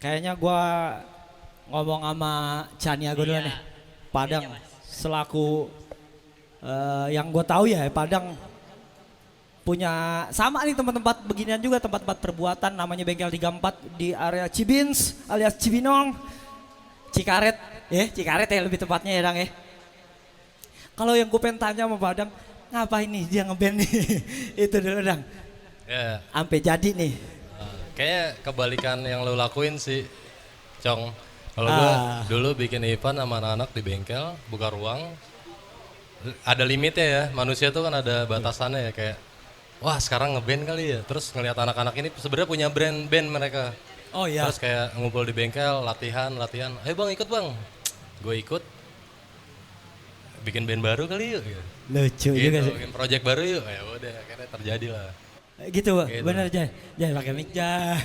Kayaknya gua ngomong sama Chania gue dulu nih. Padang selaku yang gue tahu ya Padang punya sama nih tempat-tempat beginian juga, tempat-tempat perbuatan namanya Bengkel 34 di area Cibins alias Cibinong, Cikaret Cikaret ya lebih tepatnya ya Dang ya. Kalau yang gue pengen tanya sama Padang, ngapain nih dia ngeband nih? Itu dulu Dang. Ya, Sampai jadi nih. kayaknya kebalikan yang lo lakuin sih, Cong. Kalau gue dulu bikin event sama anak-anak di bengkel, buka ruang. Ada limitnya ya, manusia tuh kan ada batasannya ya kayak, wah sekarang ngeband kali ya. Terus ngelihat anak-anak ini sebenarnya punya band mereka. Oh iya. Terus kayak ngumpul di bengkel, latihan. Ayo bang ikut bang. Gue ikut. Bikin band baru kali yuk. Lucu Gitu, juga sih. bikin project baru yuk. Ya udah, akhirnya terjadi lah. Gitu, Gitu. bener Jay. Jay pakai mic Jay.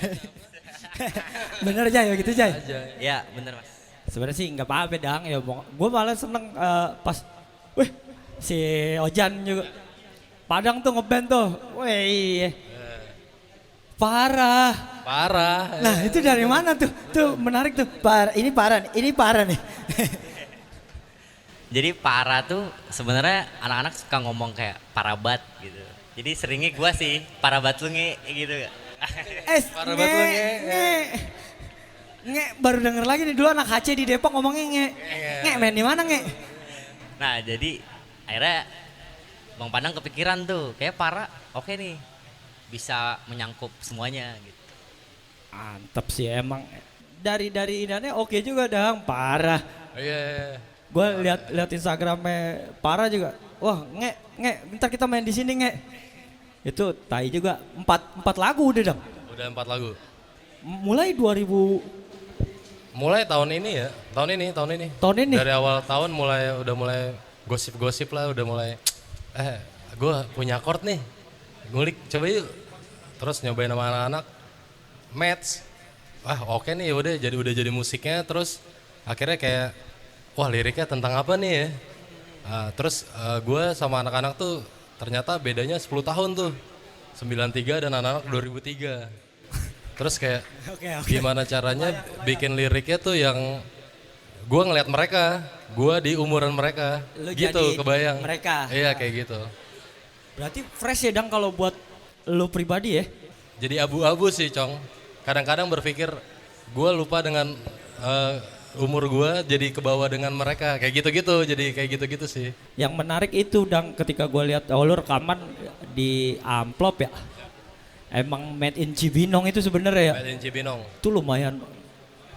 Bener Jay, begitu Jay. Ya bener mas. Sebenarnya sih nggak apa-apa Dang ya. Gue malah seneng pas, wih si Ojan juga. Padang tuh ngeband tuh, wih parah. Parah. Nah itu dari mana tuh? Tuh menarik tuh. Ini parah nih. Jadi para tuh sebenarnya anak-anak suka ngomong kayak parabat gitu. Jadi seringnya gua sih parabat lu gitu ya. Parah banget lu, nge. Nge, baru denger lagi nih dulu anak HC di Depok ngomongnya nge. Nge, main di mana nge? Nah jadi akhirnya Bang Padang kepikiran tuh kayak para oke nih bisa menyangkup semuanya gitu. Mantep sih emang. Dari inannya oke juga Dang, parah. Iya. Gue lihat Instagramnya Parah juga. Wah nge, bentar kita main di sini nge. Itu tai juga. 4 lagu udah Dang. Udah 4 lagu. Mulai 2000. Mulai tahun ini ya, tahun ini. Dari awal tahun udah mulai gosip-gosip lah, udah mulai gue punya chord nih, ngulik coba yuk. Terus nyobain sama anak-anak, match. Oke nih, udah jadi musiknya. Terus akhirnya kayak, wah liriknya tentang apa nih ya? Terus gue sama anak-anak tuh ternyata bedanya 10 tahun tuh, 93 dan anak-anak 2003. Terus kayak gimana caranya bikin liriknya tuh yang gue ngeliat mereka, gue di umuran mereka, Lu gitu jadi kebayang. mereka. Iya kayak gitu. Berarti fresh ya Dang kalau buat lu pribadi ya? Jadi abu-abu sih Cong. Kadang-kadang berpikir gue lupa dengan umur gue jadi kebawa dengan mereka. Kayak gitu-gitu, jadi kayak gitu-gitu sih. Yang menarik itu Dang ketika gue lihat lu rekaman di amplop ya. Emang made in Cibinong itu sebenarnya ya. Made in Cibinong. Itu lumayan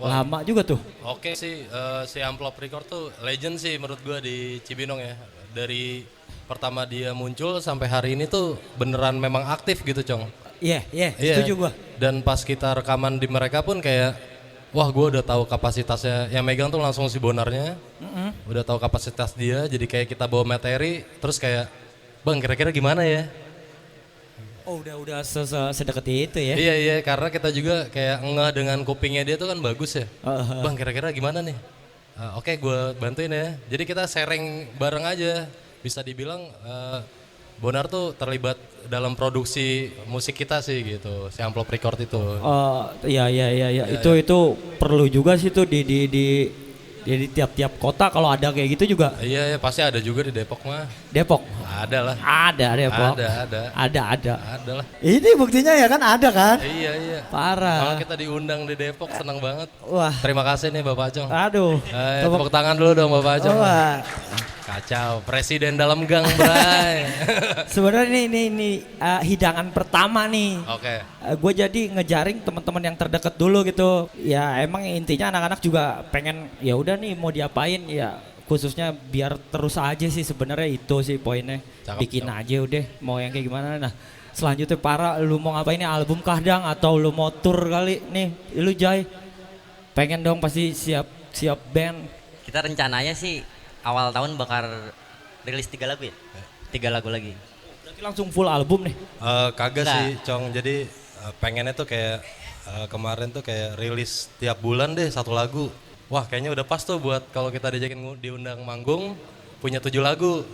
lama juga tuh. Oke sih, si Amplop Record tuh legend sih menurut gue di Cibinong ya. Dari pertama dia muncul sampai hari ini tuh beneran memang aktif gitu Cong. Iya, setuju gue. Dan pas kita rekaman di mereka pun kayak, wah gue udah tahu kapasitasnya. Yang megang tuh langsung si Bonarnya. Udah tahu kapasitas dia, jadi kayak kita bawa materi, terus kayak, bang kira-kira gimana ya? Oh udah sedekat itu ya. Iya, karena kita juga kayak ngeh dengan kupingnya dia tuh kan bagus ya. Bang kira-kira gimana nih? Oke gue bantuin ya. Jadi kita sharing bareng aja. Bisa dibilang Bonar tuh terlibat dalam produksi musik kita sih gitu. Si Amplop Record itu. Iya. Itu perlu juga sih tuh di tiap-tiap kota kalau ada kayak gitu juga. Iya, pasti ada juga di Depok mah. Depok. Ada lah. Ada Depok. Ada. Ada. Ada lah. Ini buktinya ya kan ada kan? Iya. Parah. Kalau kita diundang di Depok senang banget. Wah. Terima kasih nih Bapak Acong. Aduh. Tepuk tangan dulu dong Bapak Acong. Wah. Kacau, presiden dalam gang, Bray. Sebenarnya ini hidangan pertama nih. Oke. Gue jadi ngejaring teman-teman yang terdekat dulu gitu. Ya emang intinya anak-anak juga pengen ya udah nih mau diapain ya khususnya biar terus aja sih sebenarnya itu sih poinnya. Bikin aja udah mau yang kayak gimana. Nah selanjutnya Para lu mau ngapain nih, album kah Dang atau lu mau tour kali nih lu Jai? Pengen dong pasti siap band. Kita rencananya sih awal tahun bakal rilis 3 lagu ya? 3 lagu lagi. Berarti langsung full album nih? Kagak sih Cong, jadi pengennya tuh kayak kemarin tuh kayak rilis tiap bulan deh 1 lagu. Wah kayaknya udah pas tuh buat kalau kita diundang manggung punya 7 lagu.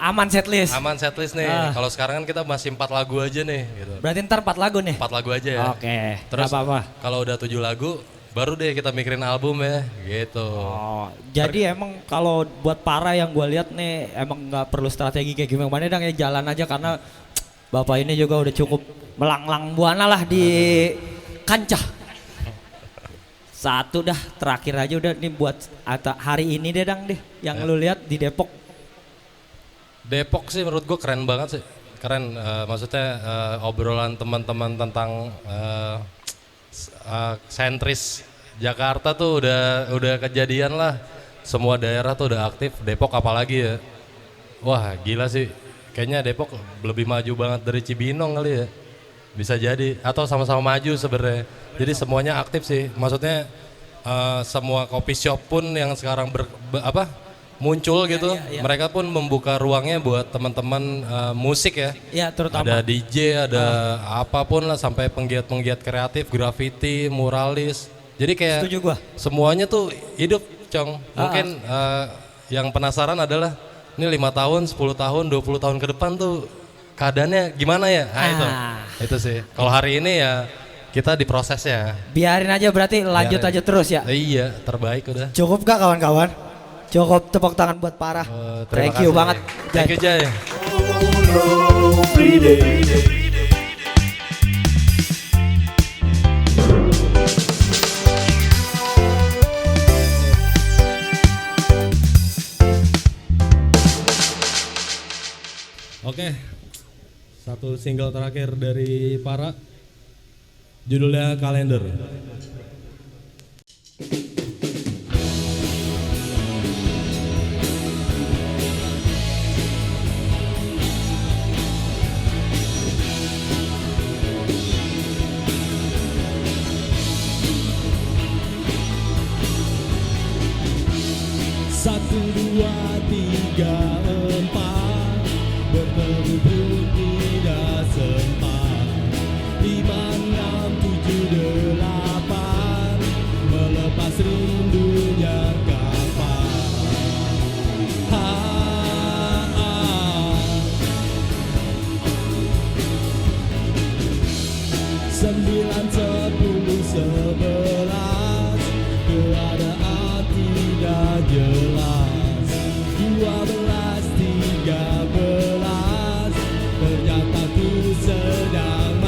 Aman setlist? Aman setlist nih, kalau sekarang kan kita masih 4 lagu aja nih gitu. Berarti ntar 4 lagu nih? 4 lagu aja ya. Oke, terus apa-apa. Kalau udah 7 lagu baru deh kita mikirin album ya, gitu. Oh, jadi emang kalau buat para yang gue lihat nih emang nggak perlu strategi kayak gimana dong ya, jalan aja karena bapak ini juga udah cukup melanglang buana lah di kancah. Satu dah terakhir aja udah nih buat hari ini deh Dang deh yang lu lihat di Depok. Depok sih menurut gue keren banget sih, keren. Maksudnya obrolan teman-teman tentang sentris Jakarta tuh udah kejadian lah. Semua daerah tuh udah aktif, Depok apalagi ya. Wah gila sih, kayaknya Depok lebih maju banget dari Cibinong kali ya. Bisa jadi, atau sama-sama maju sebenarnya. Jadi semuanya aktif sih, maksudnya semua coffee shop pun yang sekarang muncul gitu, mereka pun membuka ruangnya buat teman-teman musik ya. Iya, terutama. Ada DJ, ada apapun lah, sampai penggiat-penggiat kreatif, graffiti, muralis. Jadi kayak semuanya tuh hidup, Cong. Mungkin yang penasaran adalah ini 5 tahun, 10 tahun, 20 tahun ke depan tuh keadaannya gimana ya? Itu sih. Kalau hari ini ya kita di prosesnya. Biarin aja berarti lanjut aja terus ya. Iya, terbaik udah. Cukup gak kawan-kawan? Cukup tepuk tangan buat Parah. Thank you banget. Thank you Jay. Oke, satu single terakhir dari Parah, judulnya Kalender. Satu, dua, tiga, empat, bertemu pun tidak sempat. 5, 6, 7, 8, melepas rindunya kapan. 9, 10, 11, keadaan tidak jelas. 12, 13, ternyata ku sedang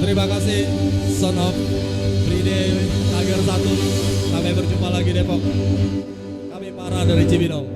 Terima kasih Son of Friday Tiger 1. Sampai berjumpa lagi Depok. Kami Parah dari Cibinong.